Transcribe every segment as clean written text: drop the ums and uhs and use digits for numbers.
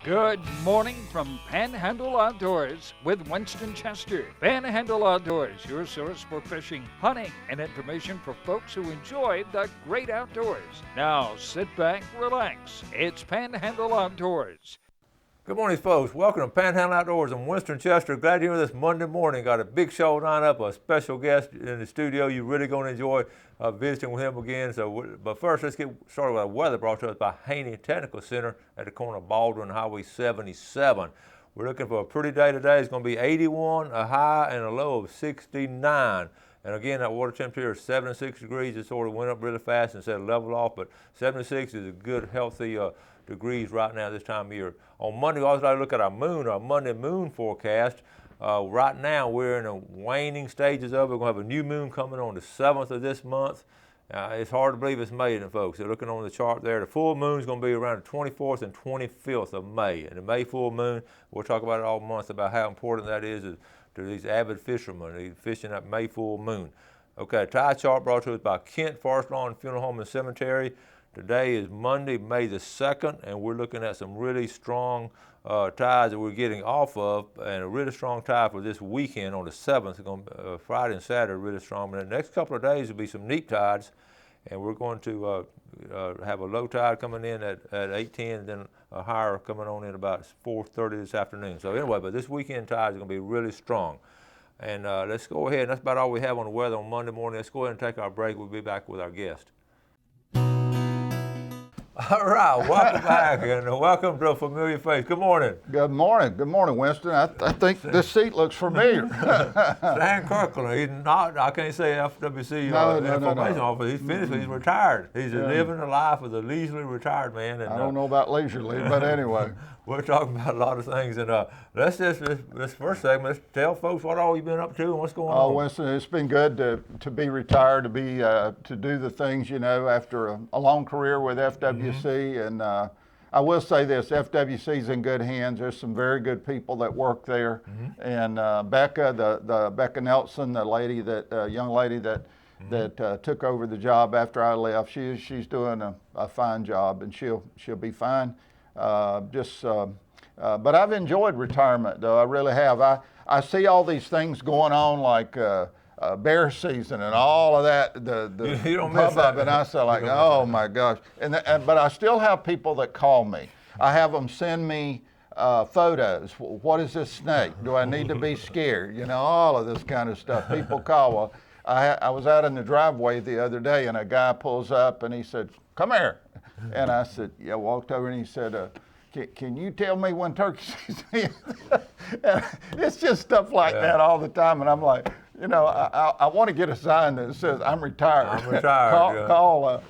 Good morning from Panhandle Outdoors with Winston Chester. Panhandle Outdoors, your source for fishing, hunting, and information for folks who enjoy the great outdoors. Now sit back, relax. It's Panhandle Outdoors. Good morning, folks. Welcome to Panhandle Outdoors. I'm Winston Chester. Glad you're with us Monday morning. Got a big show lined up, a special guest in the studio. You're really going to enjoy visiting with him again. But first, let's get started with our weather brought to us by Haney Technical Center at the corner of Baldwin and Highway 77. We're looking for a pretty day today. It's going to be 81, a high and a low of 69. And again, that water temperature is 76 degrees. It sort of went up really fast and said leveled off, but 76 is a good, healthy degrees right now this time of year. On Monday, we always like to look at our Monday moon forecast. Right now, we're in the waning stages of it. We're going to have a new moon coming on the 7th of this month. It's hard to believe it's May, folks. So looking on the chart there, the full moon is going to be around the 24th and 25th of May. And the May full moon, we'll talk about it all month about how important that is to these avid fishermen, these fishing that May full moon. Okay, tide chart brought to us by Kent Forest Lawn Funeral Home and Cemetery. Today is Monday, May the 2nd, and we're looking at some really strong tides that we're getting off of, and a really strong tide for this weekend on the 7th. It's going to be, Friday and Saturday really strong. But in the next couple of days will be some neap tides, and we're going to have a low tide coming in at 8:10, and then a higher coming on in about 4:30 this afternoon. So anyway, but this weekend tide is going to be really strong. And let's go ahead, and that's about all we have on the weather on Monday morning. Let's go ahead and take our break. We'll be back with our guest. All right, welcome back, and welcome to a familiar face. Good morning. Good morning, Winston. I think this seat looks familiar. Stan Kirkland, he's not, I can't say FWC information officer. He's finished, he's retired. He's living the life of the leisurely retired man. And, I don't know about leisurely, but anyway. We're talking about a lot of things, and let's just, this first segment, let's tell folks what all you've been up to and what's going on. Oh, Winston, it's been good to be retired, to do the things, after a long career with FWC, and I will say this, FWC's in good hands. There's some very good people that work there, and Becca, the Becca Nelson, the lady that young lady that took over the job after I left, she's doing a fine job, and she'll be fine. But I've enjoyed retirement, though. I really have. I see all these things going on, like bear season and all of that. You don't miss that. And I say, like, oh my gosh. But I still have people that call me. I have them send me photos. What is this snake? Do I need to be scared? All of this kind of stuff. People call. Well, I was out in the driveway the other day, and a guy pulls up and he said, "Come here." And I said, yeah, walked over and he said, can you tell me when turkey season is? And it's just stuff like that all the time. And I'm like, I want to get a sign that says I'm retired. I'm retired. Call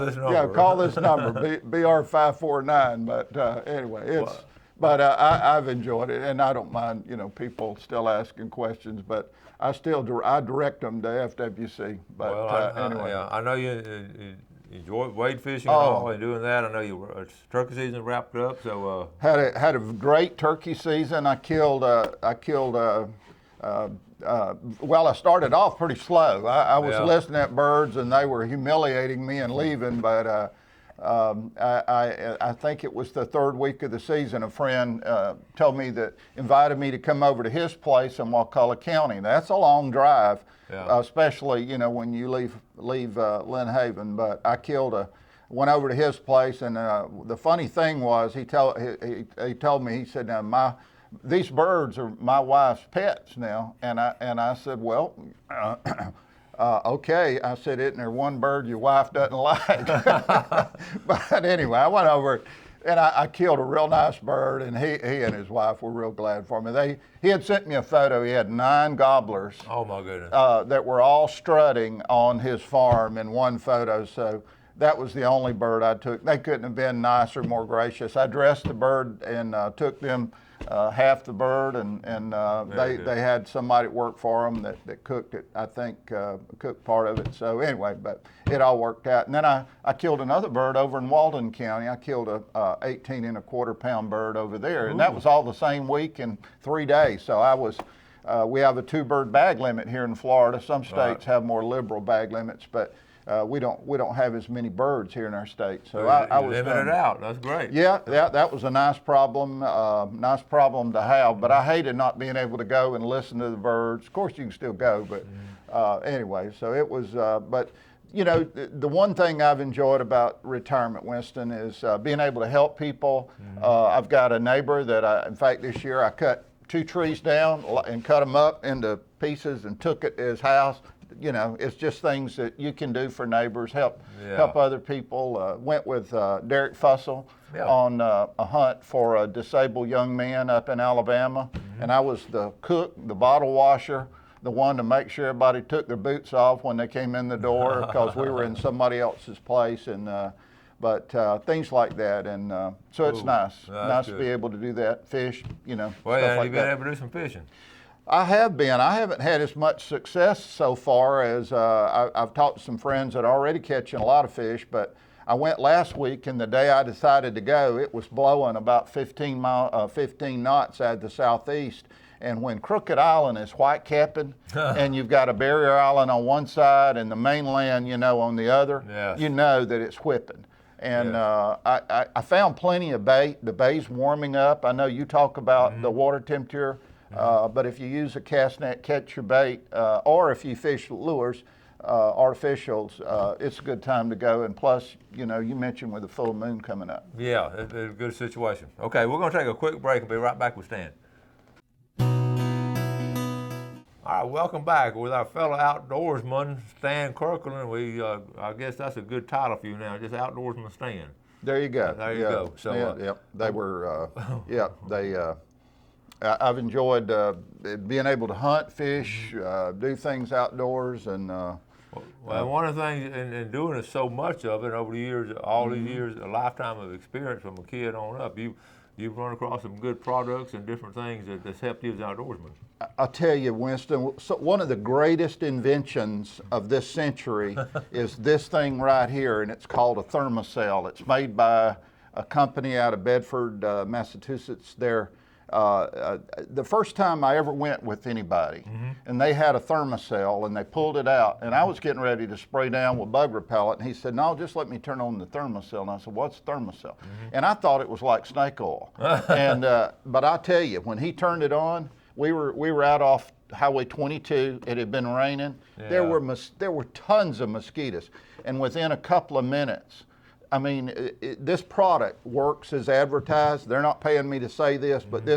this number. Yeah, call this number, BR549. But anyway, I've enjoyed it, and I don't mind, people still asking questions, but I direct them to FWC. But anyway. I know you enjoy wade fishing and all and doing that. I know turkey season wrapped up, so had a great turkey season. I killed. Well, I started off pretty slow. I was listening at birds, and they were humiliating me and leaving. But I think it was the third week of the season. A friend told me invited me to come over to his place in Wakulla County. That's a long drive. Especially when you leave Lynn Haven. But I went over to his place, and the funny thing was he told me, he said, now these birds are my wife's pets now, and I said, well, okay. I said, isn't there one bird your wife doesn't like? But anyway, I went over and I killed a real nice bird, and he and his wife were real glad for me. He had sent me a photo. He had 9 gobblers. Oh my goodness. That were all strutting on his farm in one photo. So that was the only bird I took. They couldn't have been nicer, more gracious. I dressed the bird and took them half the bird, and they had somebody that worked for them that cooked it. I think cooked part of it. So anyway, but it all worked out. And then I killed another bird over in Walden County. I killed a 18 1/4 pound bird over there, and that was all the same week in 3 days. So we have a 2-bird bag limit here in Florida. Some states have more liberal bag limits, but we don't have as many birds here in our state. So Well, I you was limit it out. That's great. Yeah, that was a nice problem to have. But I hated not being able to go and listen to the birds. Of course, you can still go, but anyway. So it was. But you know, the one thing I've enjoyed about retirement, Winston, is being able to help people. I've got a neighbor that in fact, this year I cut 2 trees down and cut them up into pieces and took it to his house. You know, it's just things that you can do for neighbors, help other people. Went with Derek Fussell on a hunt for a disabled young man up in Alabama, and I was the cook, the bottle washer, the one to make sure everybody took their boots off when they came in the door because we were in somebody else's place, and but things like that, and so it's nice to be able to do that, fish, you know. Well, stuff yeah, like you've been that. able to do some fishing. I have been. I haven't had as much success so far as I've talked to some friends that are already catching a lot of fish, but I went last week, and the day I decided to go, it was blowing about 15 knots out of the southeast. And when Crooked Island is white capping, and you've got a barrier island on one side and the mainland, you know, on the other, you know that it's whipping. And I found plenty of bait. The bay's warming up. I know you talk about the water temperature, but if you use a cast net, catch your bait, or if you fish lures, artificials, it's a good time to go. And plus, you know, you mentioned with the full moon coming up. Yeah, it's a good situation. Okay, we're going to take a quick break and be right back with Stan. All right, welcome back with our fellow outdoorsman, Stan Kirkland. I guess that's a good title for you now, just Outdoorsman Stan. There you go. There you go. So, they were, I've enjoyed being able to hunt, fish, do things outdoors, and. Well, one of the things in doing it so much of it over the years, all these years, a lifetime of experience from a kid on up, you've run across some good products and different things that's helped you as an outdoorsman. I'll tell you, Winston, so one of the greatest inventions of this century is this thing right here, and it's called a thermocell. It's made by a company out of Bedford, Massachusetts. The first time I ever went with anybody, and they had a thermocell, and they pulled it out, and I was getting ready to spray down with bug repellent, and he said, "No, just let me turn on the thermocell." And I said, "What's thermocell?" And I thought it was like snake oil. And but I'll tell you, when he turned it on, we were out off Highway 22. It had been raining. There were tons of mosquitoes, and within a couple of minutes, I mean, this product works as advertised. They're not paying me to say this, but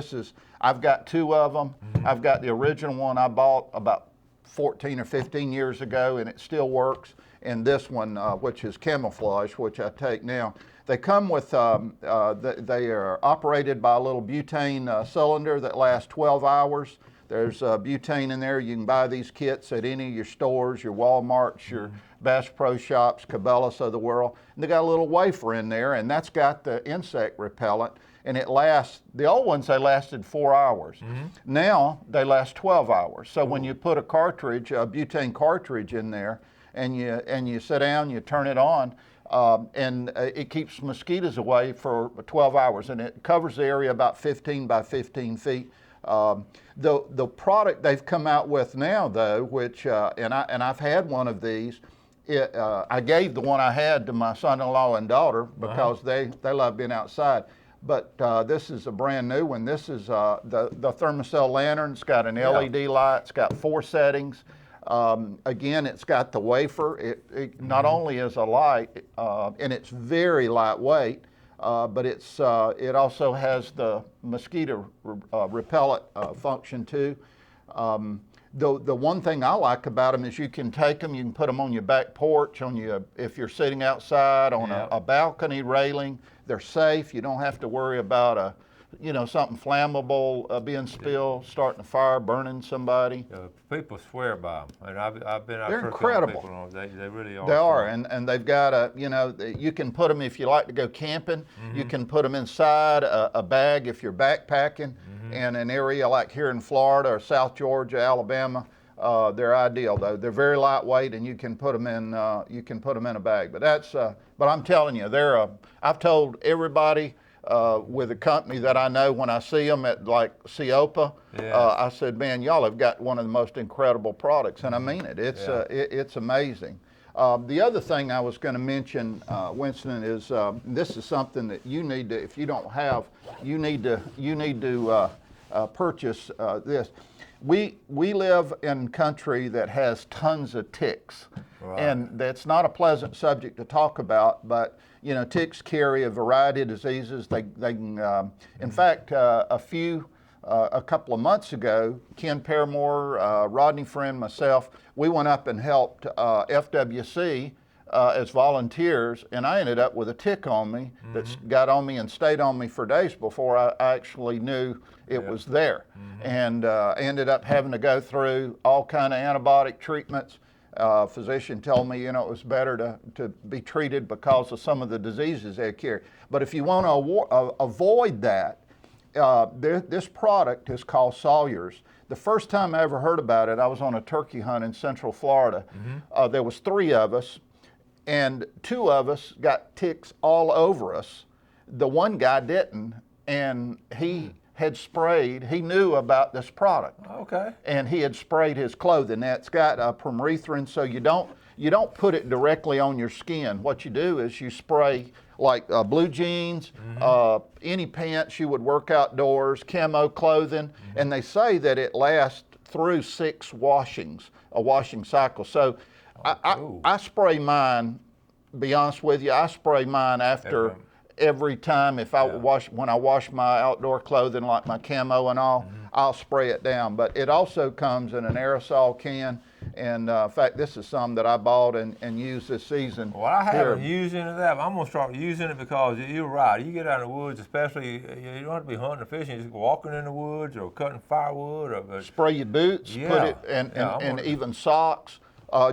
I've got 2 of them. I've got the original one I bought about 14 or 15 years ago, and it still works. And this one, which is camouflage, which I take now. They come with, they are operated by a little butane cylinder that lasts 12 hours. There's butane in there. You can buy these kits at any of your stores, your Walmarts, your Bass Pro Shops, Cabela's of the world. And they got a little wafer in there, and that's got the insect repellent. And it lasts, the old ones, they lasted 4 hours. Now they last 12 hours. So when you put a cartridge, a butane cartridge in there, and you sit down, you turn it on, and it keeps mosquitoes away for 12 hours. And it covers the area about 15 by 15 feet. The product they've come out with now, though, which and I've had one of these. I gave the one I had to my son-in-law and daughter because they love being outside. But this is a brand new one. This is the thermocell lantern. It's got an LED light. It's got 4 settings. Again, it's got the wafer. It not only is a light, and it's very lightweight. But it also has the mosquito repellent function too. The one thing I like about them is you can take them, you can put them on your back porch, if you're sitting outside on a balcony railing. They're safe. You don't have to worry about something flammable being spilled, starting a fire, burning somebody. People swear by them, and I've been out. They're incredible. People on them. They really are. They are, and they've got you can put them if you like to go camping. You can put them inside a bag if you're backpacking in an area like here in Florida or South Georgia, Alabama. They're ideal though. They're very lightweight, and you can put them in a bag. But I'm telling you, I've told everybody. With a company that I know when I see them at like CEOPA, I said, man, y'all have got one of the most incredible products, and I mean it. It's amazing. The other thing I was going to mention, Winston, is this is something that you need to, if you don't have, you need to purchase this. We live in a country that has tons of ticks, Right. and that's not a pleasant subject to talk about. But you know, ticks carry a variety of diseases. They can, in fact, a couple of months ago, Ken Paramore, Rodney Friend, myself, we went up and helped FWC as volunteers, and I ended up with a tick on me that's got on me and stayed on me for days before I actually knew it was there. And I ended up having to go through all kind of antibiotic treatments. Physician told me, you know, it was better to be treated because of some of the diseases they carry. But if you want to avoid that, this product is called Sawyer's. The first time I ever heard about it, I was on a turkey hunt in Central Florida. There was 3 of us, and 2 of us got ticks all over us. The one guy didn't, and he had sprayed, he knew about this product. Okay. And he had sprayed his clothing. Now it's got permethrin, so you don't put it directly on your skin. What you do is you spray like blue jeans, any pants you would work outdoors, camo clothing, and they say that it lasts through 6 washings, a washing cycle. So I spray mine, be honest with you, I spray mine after every time. If I when I wash my outdoor clothing like my camo and all, I'll spray it down. But it also comes in an aerosol can. And in fact, this is some that I bought and used this season. Well, I haven't used any of that, but I'm going to start using it because you're right. You get out in the woods, especially, you don't have to be hunting or fishing, just walking in the woods or cutting firewood. Or spray your boots, put it, and even socks.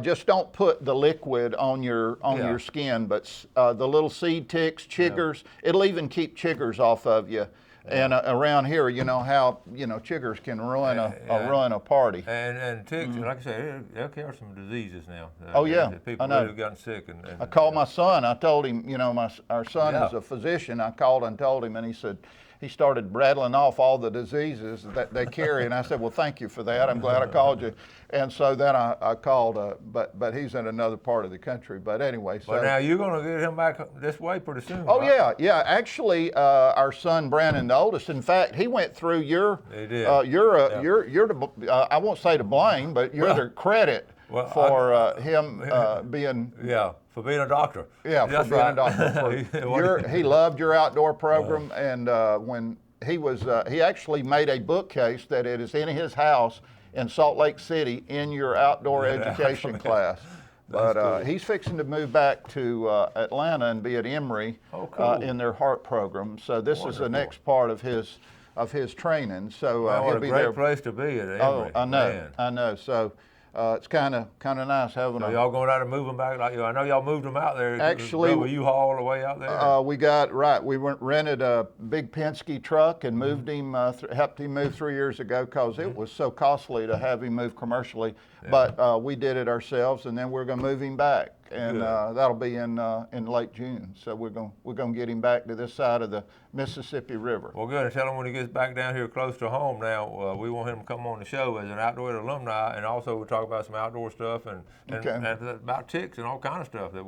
Just don't put the liquid on your skin, but the little seed ticks, chiggers, it'll even keep chiggers off of you. And around here, you know how chiggers can ruin a party. And ticks, like I said, they'll carry some diseases now. Oh yeah, people I know. Really have gotten sick. And I called my son. I told him, you know, our son is a physician. I called and told him, and he said. He started rattling off all the diseases that they carry, and I said, well, thank you for that. I'm glad I called you. And so then I called, but he's in another part of the country. But anyway. So. But now you're going to get him back this way pretty soon. Oh, right? yeah. Actually, our son, Brandon, the oldest, in fact, he went through you're I won't say to blame, but you're the credit for him being. Yeah. For being a doctor. Yeah, for being a doctor. He loved your outdoor program, and when he was, he actually made a bookcase that it is in his house in Salt Lake City in your outdoor education class. But he's fixing to move back to Atlanta and be at Emory in their heart program. So this is the next part of his training. So he'll be there. What a great place to be at Emory. Oh, I know. So. It's kind of nice having so y'all going out and move them back? Like I know y'all moved them out there. Actually, were you haul the way out there? We rented a big Penske truck and moved him, helped him move 3 years ago because it was so costly to have him move commercially. Yeah. But we did it ourselves, and then we're going to move him back, and that'll be in late June. So we're going to get him back to this side of the Mississippi River. Well, good. And tell him when he gets back down here close to home. Now we want him to come on the show as an Outdoors alumni, and also we'll talk about some outdoor stuff and about ticks and all kind of stuff that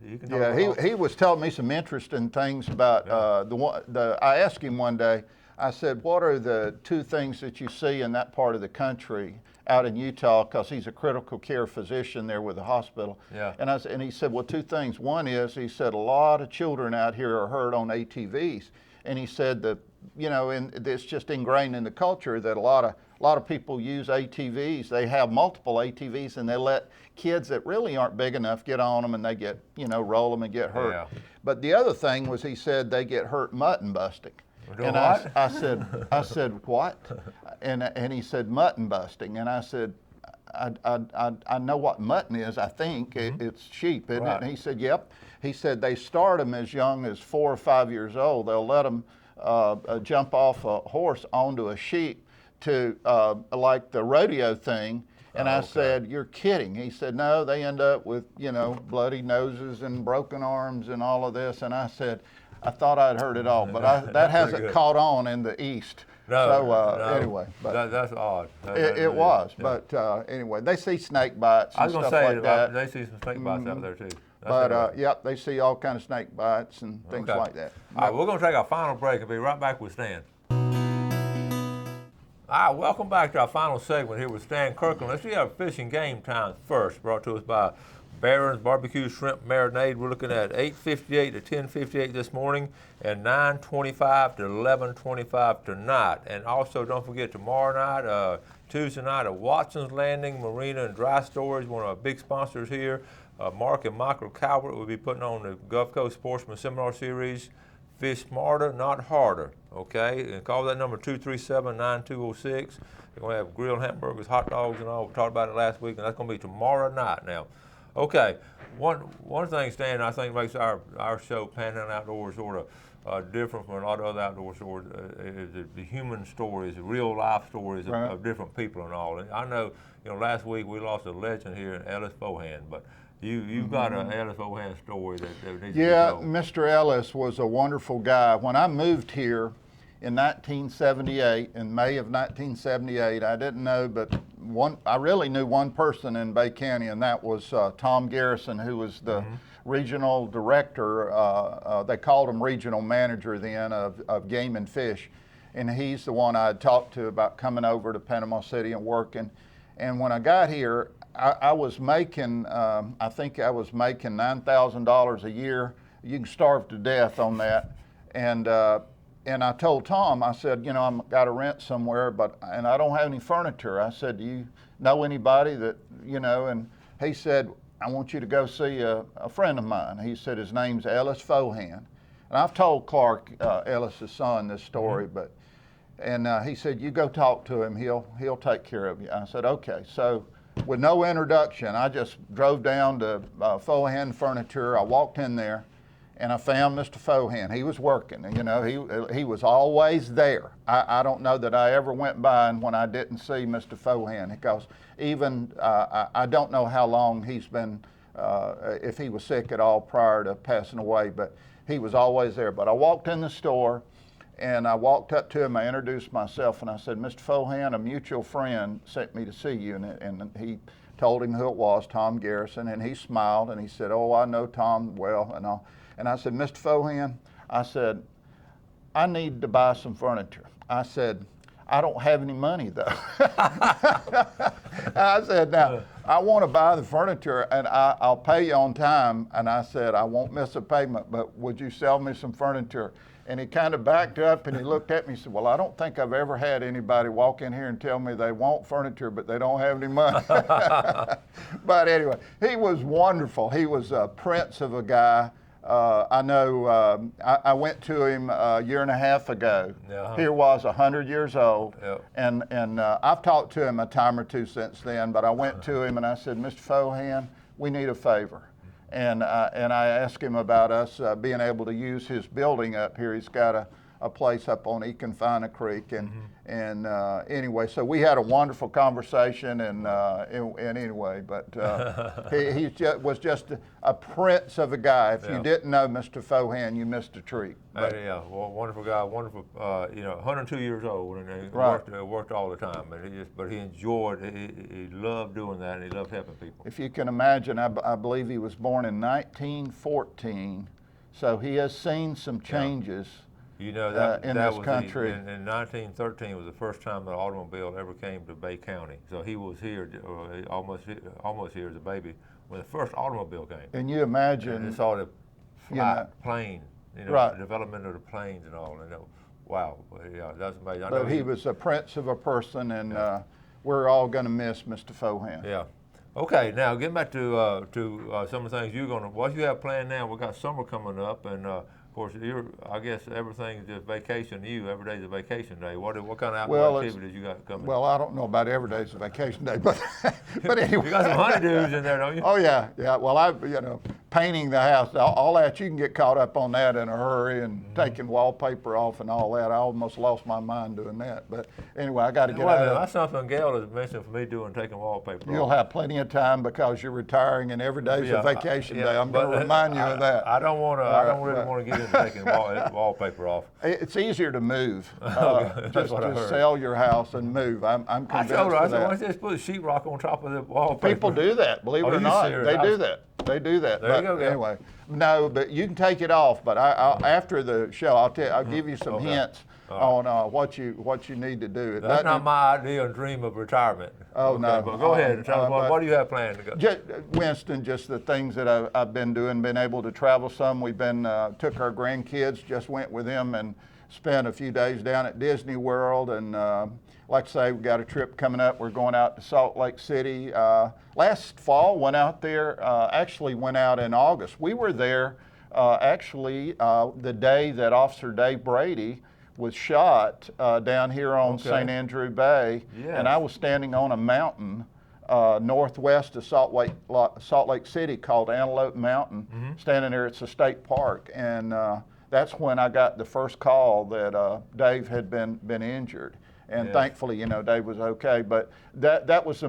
he can talk about. Yeah, he was telling me some interesting things about I asked him one day. I said, what are the 2 things that you see in that part of the country out in Utah, because he's a critical care physician there with the hospital. Yeah. And he said, well, 2 things. One is, he said, a lot of children out here are hurt on ATVs. And he said that, and it's just ingrained in the culture that a lot of people use ATVs. They have multiple ATVs, and they let kids that really aren't big enough get on them, and they get, roll them and get hurt. Yeah. But the other thing was, he said they get hurt mutton busting. And I said, what? And he said, mutton busting. And I said, I know what mutton is, I think. It's sheep, isn't it? And he said, yep. He said they start them as young as 4 or 5 years old. They'll let them jump off a horse onto a sheep to like the rodeo thing. And I said, you're kidding. He said, no, they end up with, bloody noses and broken arms and all of this. And I said, I thought I'd heard it all, but that hasn't caught on in the East. No, anyway, but that's odd. it was. Yeah. But anyway, they see snake bites I and was stuff going to say, like that. they see some snake bites out there too. But yep, they see all kind of snake bites and things Okay. like that. All right, we're going to take our final break and be right back with Stan. All right, welcome back to our final segment here with Stan Kirkland. Let's see our fishing game times first, brought to us by Barron's Barbecue Shrimp Marinade. We're looking at 8:58 to 10:58 this morning and 9:25 to 11:25 tonight. And also, don't forget, tomorrow night, Tuesday night at Watson's Landing Marina and Dry Storage, one of our big sponsors here. Mark and Michael Calvert will be putting on the Gulf Coast Sportsman Seminar Series, Fish Smarter, Not Harder, okay? And call that number 237-9206. They're going to have grilled hamburgers, hot dogs, and all. We talked about it last week, and that's going to be tomorrow night now. Okay, one thing, Stan, I think makes our show, Panhandle Outdoors, sort of different from a lot of other outdoor stores is the human stories, the real life stories of different people and all. And I know, last week we lost a legend here in Ellis Bohan, but you've got an Ellis Bohan story that needs to be told. Mr. Ellis was a wonderful guy. When I moved here in 1978, in May of 1978, I didn't know, but I really knew one person in Bay County, and that was Tom Garrison, who was the regional director. They called him regional manager then of Game and Fish, and he's the one I had talked to about coming over to Panama City and working. And when I got here, I was making, I think I was making $9,000 a year. You can starve to death on that. And I told Tom, I said, I've got to rent somewhere, and I don't have any furniture. I said, do you know anybody that, and he said, I want you to go see a friend of mine. He said his name's Ellis Fohan. And I've told Clark, Ellis's son, this story, and he said, you go talk to him, he'll take care of you. I said, okay. So with no introduction, I just drove down to Fohan Furniture. I walked in there, and I found Mr. Fohan. He was working, he was always there. I don't know that I ever went by and when I didn't see Mr. Fohan, because even, I don't know how long he's been, if he was sick at all prior to passing away, but he was always there. But I walked in the store, and I walked up to him, I introduced myself, and I said, Mr. Fohan, a mutual friend sent me to see you, and he told him who it was, Tom Garrison, and he smiled, and he said, oh, I know Tom well, and all. And I said, Mr. Fohan, I said, I need to buy some furniture. I said, I don't have any money, though. I said, now, I want to buy the furniture, and I'll pay you on time. And I said, I won't miss a payment, but would you sell me some furniture? And he kind of backed up, and he looked at me and said, well, I don't think I've ever had anybody walk in here and tell me they want furniture, but they don't have any money. But anyway, he was wonderful. He was a prince of a guy. I know I went to him a year and a half ago. He was 100 years old, and I've talked to him a time or two since then, but I went to him and I said, Mr. Fohan, we need a favor. And I asked him about us being able to use his building up here. He's got a place up on Econfina Creek, and anyway, so we had a wonderful conversation, and anyway, but he was just a prince of a guy. If you didn't know Mr. Fohan, you missed a treat. Yeah, well, wonderful guy, wonderful. 102 years old, and he worked all the time, but he enjoyed. He loved doing that, and he loved helping people. If you can imagine, I believe he was born in 1914, so he has seen some changes. You know, that in that this was country. In 1913 was the first time the automobile ever came to Bay County. So he was here, almost here as a baby when the first automobile came. And you imagine, and saw the plane, development of the planes and all. And wow, yeah, that's amazing. But he was a prince of a person, and we're all going to miss Mr. Fohan. Yeah. Okay, now getting back to some of the things what you have planned now. We've got summer coming up, and of course, I guess everything is just vacation to you. Every day's a vacation day. What kind of outdoor activities you got coming? Well, I don't know about every day's a vacation day, but anyway. You got some honeydews in there, don't you? Oh yeah. Well, painting the house, all that, you can get caught up on that in a hurry and taking wallpaper off and all that. I almost lost my mind doing that. But anyway, I got to get out of it. That's something Gail has mentioned for me doing, taking wallpaper You'll off. have plenty of time because you're retiring and every day's a vacation day. I'm going to remind you of that. I don't really want to get into taking wallpaper off. It's easier to move. Just sell your house and move. I'm convinced of that. I said, why don't you just put a sheetrock on top of the wallpaper? People do that, believe it or not. They do that. They do that. There you go, anyway, no, but you can take it off. But after the show, I'll give you some hints on what you need to do. That's not my idea and dream of retirement. Oh, no. But go ahead and tell us, what do you have planned to go? Winston, just the things that I've been doing, been able to travel some. We've been, took our grandkids, just went with them and spent a few days down at Disney World. And like I say, we got a trip coming up. We're going out to Salt Lake City. Last fall, went out there, actually went out in August. We were there actually the day that Officer Dave Brady was shot down here on St. Andrew Bay. Yes. And I was standing on a mountain northwest of Salt Lake City called Antelope Mountain, standing there. It's a state park. And that's when I got the first call that Dave had been injured. And thankfully, Dave was okay. But that was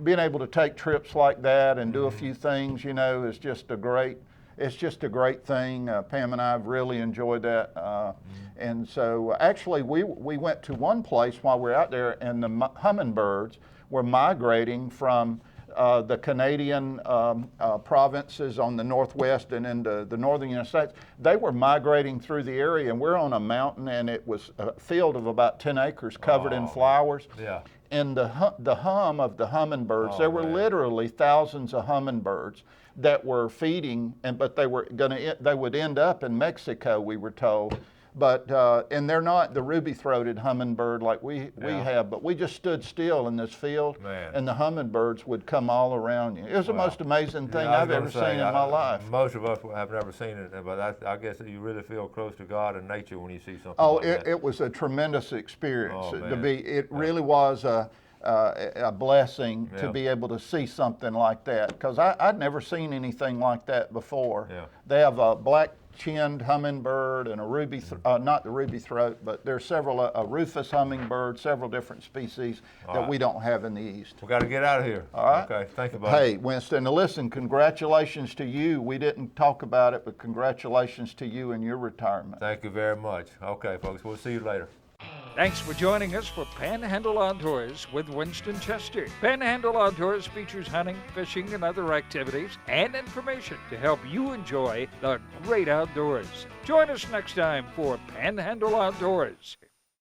being able to take trips like that and do a few things, is just a great. It's just a great thing. Pam and I have really enjoyed that. And so actually we went to one place while we were out there, and the hummingbirds were migrating from the Canadian provinces on the northwest and into the northern United States. They were migrating through the area, and we're on a mountain, and it was a field of about 10 acres covered in flowers. Yeah. And the hum of the hummingbirds, there were literally thousands of hummingbirds that were feeding, but they would end up in Mexico, we were told. But and they're not the ruby-throated hummingbird like we have, but we just stood still in this field, and the hummingbirds would come all around you. It was the most amazing thing I've ever seen in my life. Most of us have never seen it, but I guess that you really feel close to God and nature when you see something like that. It was a tremendous experience. It really was a blessing to be able to see something like that, because I'd never seen anything like that before. Yeah. They have a black-chinned hummingbird and a ruby, not the ruby throat, but there's several, a rufous hummingbird, several different species that we don't have in the East. We got to get out of here. All right. Okay, thank you, buddy. Hey, Winston, now listen, congratulations to you. We didn't talk about it, but congratulations to you and your retirement. Thank you very much. Okay, folks, we'll see you later. Thanks for joining us for Panhandle Outdoors with Winston Chester. Panhandle Outdoors features hunting, fishing, and other activities and information to help you enjoy the great outdoors. Join us next time for Panhandle Outdoors.